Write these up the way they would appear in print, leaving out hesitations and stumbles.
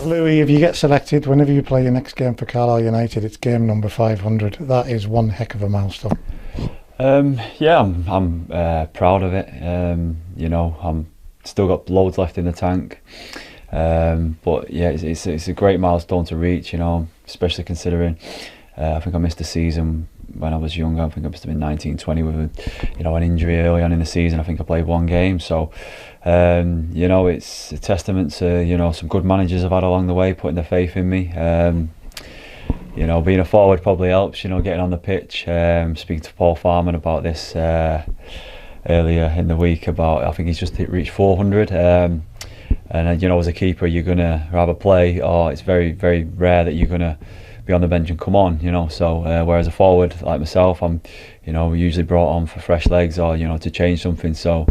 Louis, if you get selected, whenever you play your next game for Carlisle United, it's game number 500. That is one heck of a milestone. Yeah, I'm proud of it. I'm still got loads left in the tank. But yeah, it's a great milestone to reach. Especially considering I think I missed a season when I was younger. I think I must have been 19, 20 with an injury early on in the season. I think I played one game. So it's a testament to some good managers I've had along the way, putting their faith in me. Being a forward probably helps. Getting on the pitch. Speaking to Paul Farman about this earlier in the week about I think he's just reached 400. And as a keeper, you're gonna rather play, or it's very, very rare that you're gonna be on the bench and come on. So whereas a forward like myself, I'm usually brought on for fresh legs or to change something. So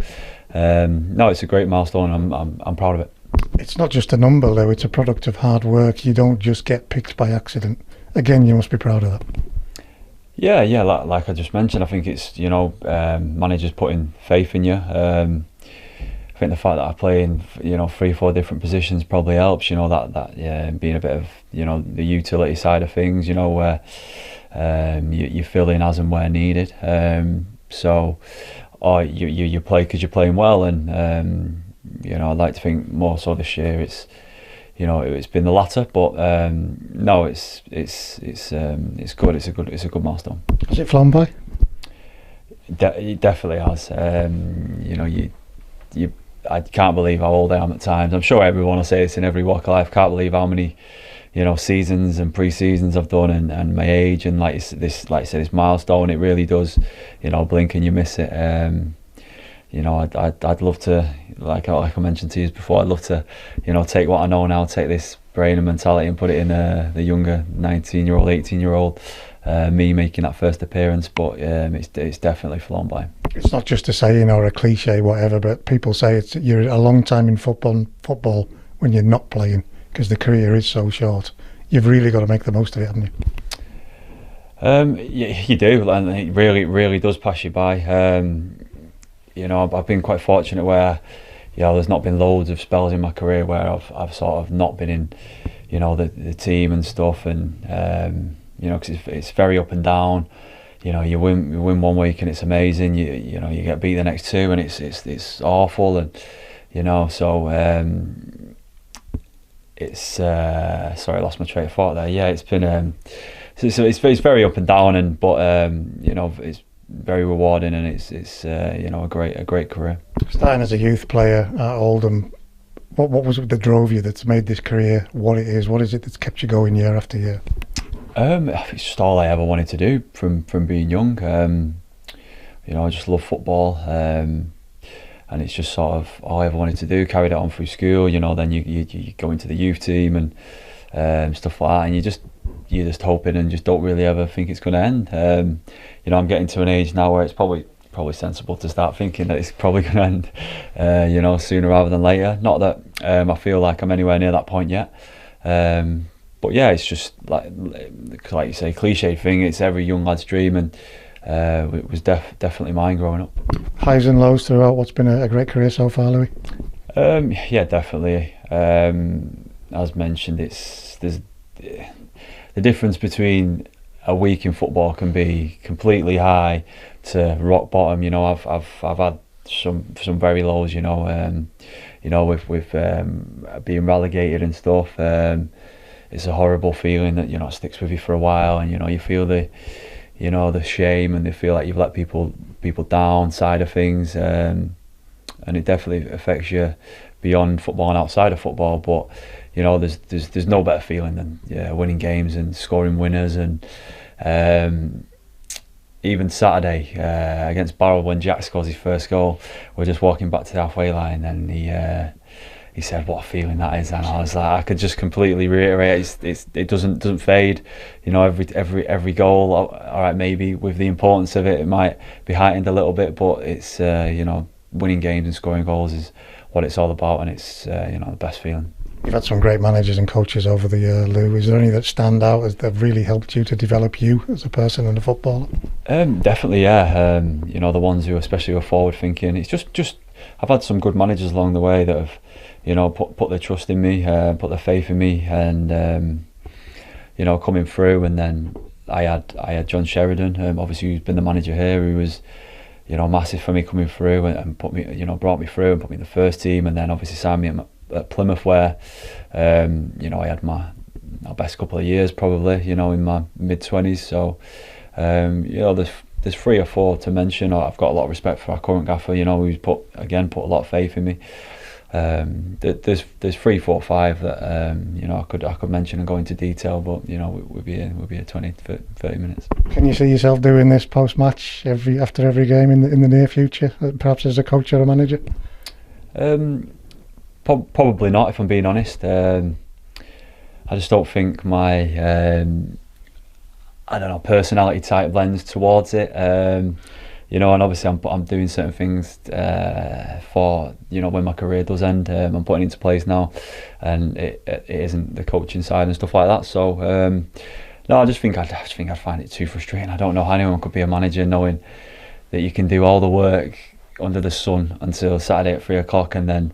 no, it's a great milestone. I'm proud of it. It's not just a number though, it's a product of hard work. You don't just get picked by accident. Again, you must be proud of that. Yeah, like I just mentioned, I think it's managers putting faith in you. I think the fact that I play in 3-4 different positions probably helps. That being a bit of the utility side of things. Where you fill in as and where needed. You play because you're playing well, and I'd like to think more so this year it's been the latter, but no, it's good. It's a good milestone. Has it flown by? It definitely has. I can't believe how old I am at times. I'm sure everyone will say this in every walk of life. Can't believe how many seasons and pre-seasons I've done, and my age, and like I said, this milestone. It really does, blink and you miss it. I'd love to, like I mentioned to you before, I'd love to, take what I know now, take this brain and mentality and put it in the younger 19-year-old, 18-year-old me making that first appearance. But it's definitely flown by. It's not just a saying or a cliche, whatever, but people say you're a long time in football when you're not playing, because the career is so short. You've really got to make the most of it, haven't you? You do, and it really does pass you by. I've been quite fortunate where, there's not been loads of spells in my career where I've sort of not been in, the team and stuff, and because it's very up and down. You win one week and it's amazing. You get beat the next two and it's awful, and so it's sorry, I lost my train of thought there. Yeah, it's been it's very up and down, but it's very rewarding, and it's a great career. Starting as a youth player at Oldham, what was it that drove you, that's made this career what it is? What is it that's kept you going year after year? It's just all I ever wanted to do from being young. I just love football, and it's just sort of all I ever wanted to do. Carried it on through school. Then you go into the youth team and stuff like that, and you're just hoping and just don't really ever think it's going to end. I'm getting to an age now where it's probably sensible to start thinking that it's probably going to end, sooner rather than later. Not that I feel like I'm anywhere near that point yet. But yeah, it's just like you say, cliche thing. It's every young lad's dream, and it was definitely mine growing up. Highs and lows throughout. What's been a great career so far, Louis? Yeah, definitely. As mentioned, there's the difference between a week in football can be completely high to rock bottom. I've had some very lows. With being relegated and stuff. It's a horrible feeling that it sticks with you for a while, and you feel the shame, and they feel like you've let people down side of things, and it definitely affects you beyond football and outside of football. But there's no better feeling than winning games and scoring winners. And even Saturday against Barrow, when Jack scores his first goal, we're just walking back to the halfway line, and he said, "What a feeling that is," and I was like, I could just completely reiterate, it doesn't fade. Every goal, all right, maybe with the importance of it might be heightened a little bit, but it's winning games and scoring goals is what it's all about, and it's the best feeling. You've had some great managers and coaches over the year, Lou. Is there any that stand out as that really helped you to develop you as a person and a footballer? Definitely, yeah. The ones who especially were forward thinking. It's just I've had some good managers along the way that have put their trust in me, put their faith in me, and coming through. And then I had John Sheridan, obviously, who's been the manager here, who was massive for me coming through and put me, brought me through and put me in the first team, and then obviously signed me at Plymouth, where I had my best couple of years probably, in my mid-20s. So there's 3 or 4 to mention. I've got a lot of respect for our current gaffer, who's put a lot of faith in me. There's 3, 4, 5 that I could mention and go into detail, but we'll be here 20 to 30 minutes. Can you see yourself doing this post-match after every game in the near future, perhaps as a coach or a manager? Probably not, if I'm being honest. I just don't think my personality type lends towards it. And obviously I'm doing certain things for when my career does end. I'm putting into place now, and it isn't the coaching side and stuff like that. So no, I just think I'd find it too frustrating. I don't know how anyone could be a manager knowing that you can do all the work under the sun until Saturday at 3 o'clock, and then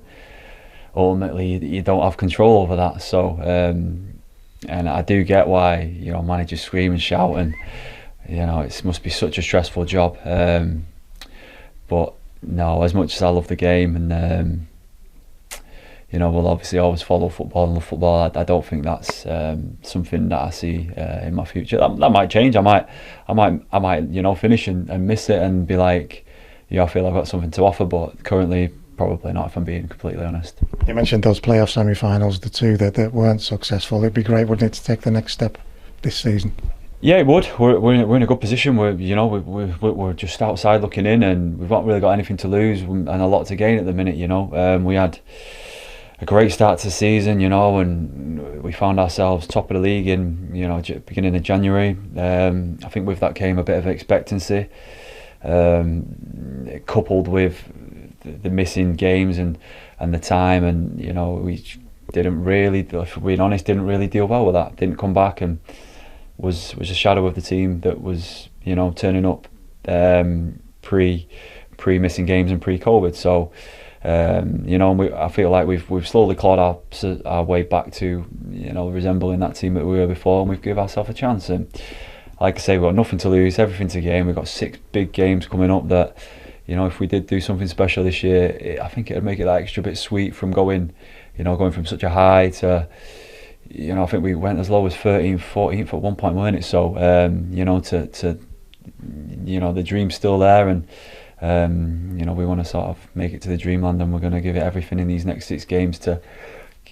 ultimately you don't have control over that. So and I do get why managers scream and shout, and it must be such a stressful job. But no, as much as I love the game, and we'll obviously always follow football and love football, I don't think that's something that I see in my future. That might change. I might finish and miss it and be like, I feel I've got something to offer, but currently probably not, if I'm being completely honest. You mentioned those playoff semi-finals, the 2 that weren't successful. It'd be great, wouldn't it, to take the next step this season? Yeah, it would. We're in a good position. We're just outside looking in, and we've not really got anything to lose and a lot to gain at the minute. We had a great start to the season, and we found ourselves top of the league in beginning of January. I think with that came a bit of expectancy, coupled with the missing games and the time, and we didn't really, if we're being honest, didn't really deal well with that. Didn't come back, and was a shadow of the team that was turning up pre missing games and pre-COVID. So I feel like we've slowly clawed our way back to resembling that team that we were before, and we've given ourselves a chance. And like I say, we've got nothing to lose, everything to gain. We've got 6 big games coming up that if we did do something special this year, I think it would make it that extra bit sweet from going from such a high to, I think we went as low as 13th, 14th at one point, weren't it? So, the dream's still there, and, we want to sort of make it to the dreamland, and we're going to give it everything in these next 6 games to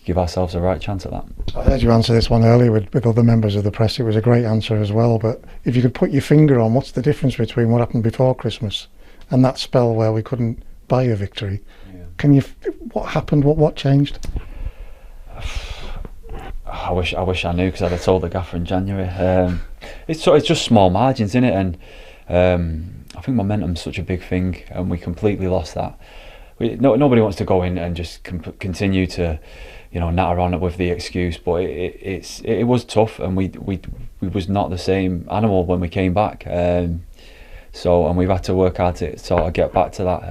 give ourselves a right chance at that. I heard you answer this one earlier with other members of the press. It was a great answer as well, but if you could put your finger on what's the difference between what happened before Christmas and that spell where we couldn't buy a victory, what happened? What changed? I wish I knew, because I'd have told the gaffer in January. It's just small margins, isn't it? And I think momentum's such a big thing, and we completely lost that. Nobody wants to go in and just continue to, natter on it with the excuse. But it was tough, and we was not the same animal when we came back. And we've had to work hard to sort of get back to that.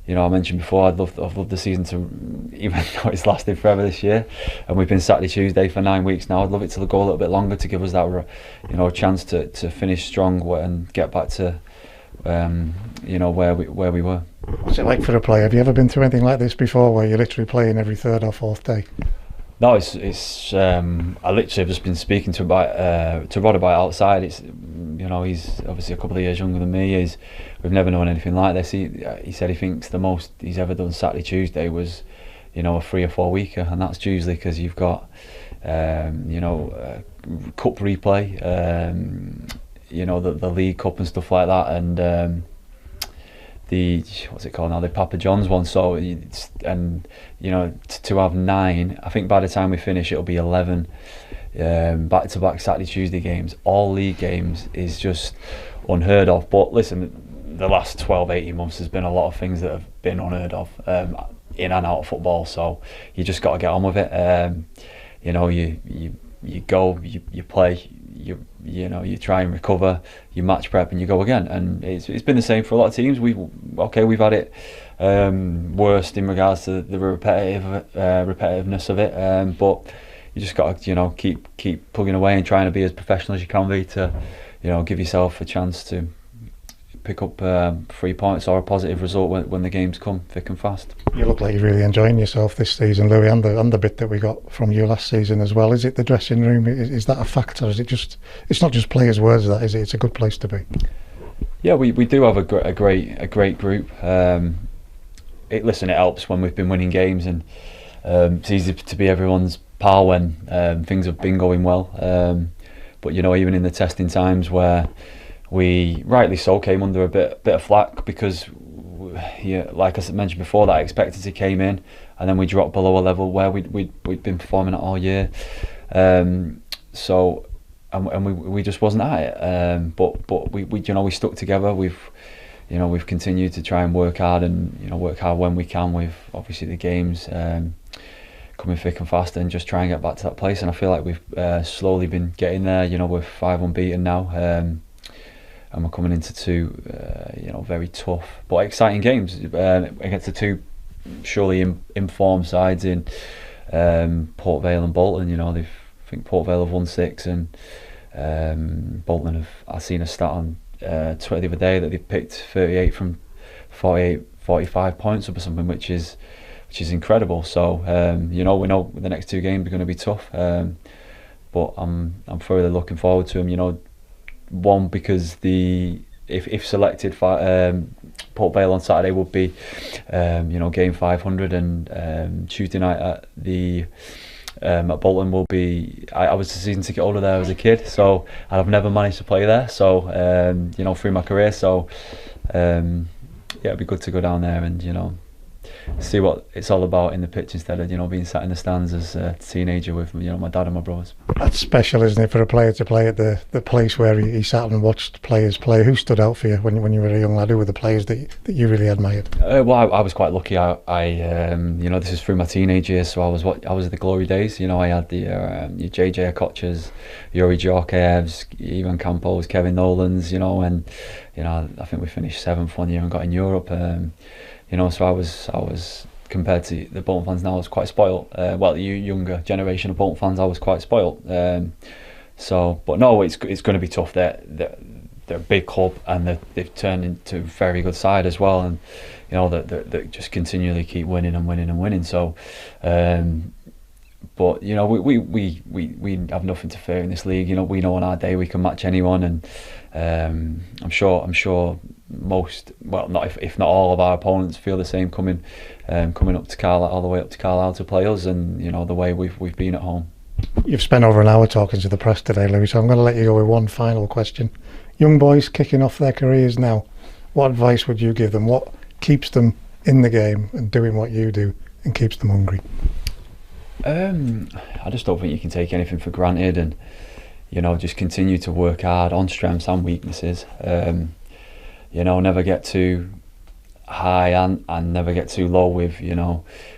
I mentioned before, I'd love the season to, even though it's lasted forever this year, and we've been Saturday, Tuesday for 9 weeks now. I'd love it to go a little bit longer to give us that, chance to finish strong and get back to, where we were. What's it like for a player? Have you ever been through anything like this before, where you're literally playing every 3rd or 4th day? No, it's. I literally have just been speaking to Rod about it outside. It's, he's obviously a couple of years younger than me. We've never known anything like this. He said he thinks the most he's ever done Saturday, Tuesday was, a 3 or 4 weeker, and that's usually because you've got, cup replay, the League Cup and stuff like that, and the, what's it called now, the Papa John's one. So to have 9, I think by the time we finish it'll be 11 back-to-back Saturday, Tuesday games, all league games, is just unheard of. But listen, the last 12-18 months there's been a lot of things that have been unheard of in and out of football, so you just got to get on with it. You go, you play, you try and recover, you match prep, and you go again. And it's been the same for a lot of teams. We've had it worst in regards to the repetitiveness of it. But you just got to, keep plugging away and trying to be as professional as you can be to, give yourself a chance to pick up 3 points or a positive result when the games come thick and fast. You look like you're really enjoying yourself this season, Louis, and the bit that we got from you last season as well. Is it the dressing room? Is that a factor? Is it just? It's not just players' words, that is it? It's a good place to be. Yeah, we do have a great group. It helps when we've been winning games, and it's easy to be everyone's pal when things have been going well. But even in the testing times where we rightly so came under a bit of flack because, like I mentioned before, that expectancy came in, and then we dropped below a level where we'd been performing at all year. So we just wasn't at it. But we stuck together. We've continued to try and work hard, and work hard when we can. With obviously the games coming thick and fast, and just try and get back to that place. And I feel like we've slowly been getting there. We're 5 unbeaten now. And we're coming into 2, very tough but exciting games against the 2 surely informed sides in Port Vale and Bolton. I think Port Vale have won 6, and Bolton have. I seen a stat on Twitter the other day that they picked 38 from 45 points up or something, which is incredible. So we know the next 2 games are going to be tough, but I'm thoroughly looking forward to them. One, because if selected, Port Vale on Saturday would be game 500, and Tuesday night at Bolton will be. I was a season ticket holder there as a kid, so I've never managed to play there. So through my career, so it'd be good to go down there and see what it's all about in the pitch instead of being sat in the stands as a teenager with my dad and my brothers. That's special, isn't it, for a player to play at the place where he sat and watched players play? Who stood out for you when you were a young lad? Who were the players that you really admired? Well, I was quite lucky. I this is through my teenage years, so I was at the glory days. I had the JJ Okochas, Yuri Djorkaevs, Ivan Campos, Kevin Nolans, and I think we finished 7th one year and got in Europe. So I was compared to the Bolton fans now, I was quite spoilt. The younger generation of Bolton fans, I was quite spoilt. But no, it's going to be tough. They're a big club, and they've turned into a very good side as well. And that just continually keep winning and winning and winning. So, but we have nothing to fear in this league. We know on our day we can match anyone, and I'm sure most, well, not if not all of our opponents feel the same coming up to Carlisle, all the way up to Carlisle to play us, and the way we've been at home. You've spent over an hour talking to the press today, Louis, so I'm going to let you go with one final question. Young boys kicking off their careers now, what advice would you give them? What keeps them in the game and doing what you do and keeps them hungry? I just don't think you can take anything for granted, and just continue to work hard on strengths and weaknesses. Never get too high and never get too low with,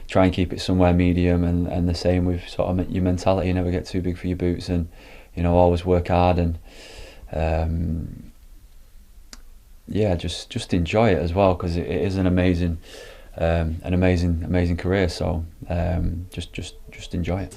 try and keep it somewhere medium, and the same with sort of your mentality. Never get too big for your boots, and always work hard, and just enjoy it as well, because it is an amazing career. So just enjoy it.